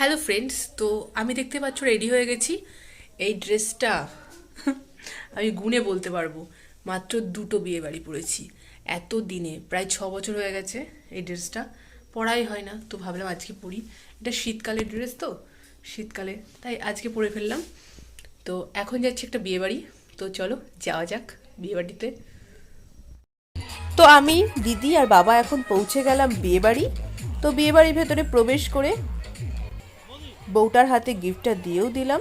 Hello friends, তো আমি দেখতে পাচ্ছ রেডি হয়ে গেছি। এই ড্রেসটা আমি গুণে বলতে পারবো মাত্র দুটো বিয়ে বাড়ি পরেছি এত দিনে। প্রায় 6 বছর হয়ে গেছে এই ড্রেসটা পরাই হয় না, তো ভাবলাম আজকে পরি। এটা শীতকালের ড্রেস, তো শীতকালে তাই আজকে পরে ফেললাম। তো এখন যাচ্ছি একটা বিয়ে বাড়ি, তো চলো যাওয়া যাক বিয়ে বাড়িতে। তো আমি, দিদি আর বাবা এখন পৌঁছে গেলাম বিয়েবাড়ি। তো বিয়েবাড়ির ভেতরে প্রবেশ করে বউটার হাতে গিফটটা দিয়েও দিলাম,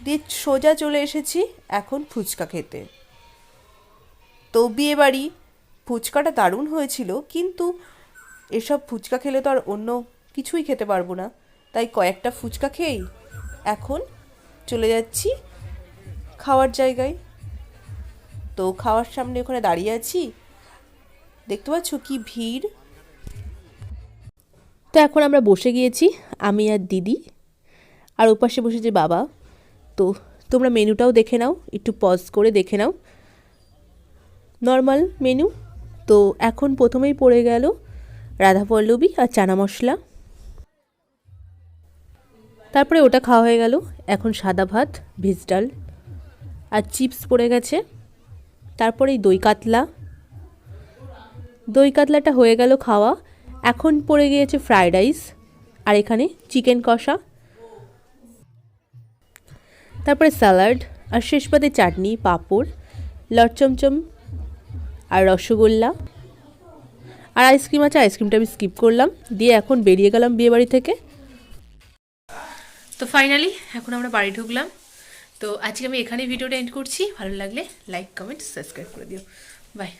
দিয়ে সোজা চলে এসেছি এখন ফুচকা খেতে। তো বিয়েবাড়ি ফুচকাটা দারুণ হয়েছিল, কিন্তু এসব ফুচকা খেলে তো আর অন্য কিছুই খেতে পারবো না, তাই কয়েকটা ফুচকা খেয়েই এখন চলে যাচ্ছি খাওয়ার জায়গায়। তো খাওয়ার সামনে ওখানে দাঁড়িয়ে আছি, দেখতে পাচ্ছ কি ভিড়। তো এখন আমরা বসে গিয়েছি, আমি আর দিদি, আর ওপাশে বসেছে বাবা। তো তোমরা মেনুটাও দেখে নাও, একটু পজ করে দেখে নাও, নর্মাল মেনু। তো এখন প্রথমেই পড়ে গেল রাধাপল্লবী আর চানা মশলা, তারপরে ওটা খাওয়া হয়ে গেল। এখন সাদা ভাত, ভেজ ডাল আর চিপস পড়ে গেছে। তারপরে এই দই কাতলা, দই কাতলাটা হয়ে গেল খাওয়া। এখন পড়ে গিয়েছে ফ্রায়েড রাইস, আর এখানে চিকেন কষা, তারপরে স্যালাড, আর শেষ পাতে চাটনি, পাঁপড়, লটচমচম আর রসগোল্লা, আর আইসক্রিম আছে, আইসক্রিমটা আমি স্কিপ করলাম। দিয়ে এখন বেরিয়ে গেলাম বিয়েবাড়ি থেকে। তো ফাইনালি এখন আমরা বাড়ি ঢুকলাম। তো আজকে আমি এখানেই ভিডিওটা এন্ড করছি। ভালো লাগলে লাইক, কমেন্ট, সাবস্ক্রাইব করে দিও। বাই।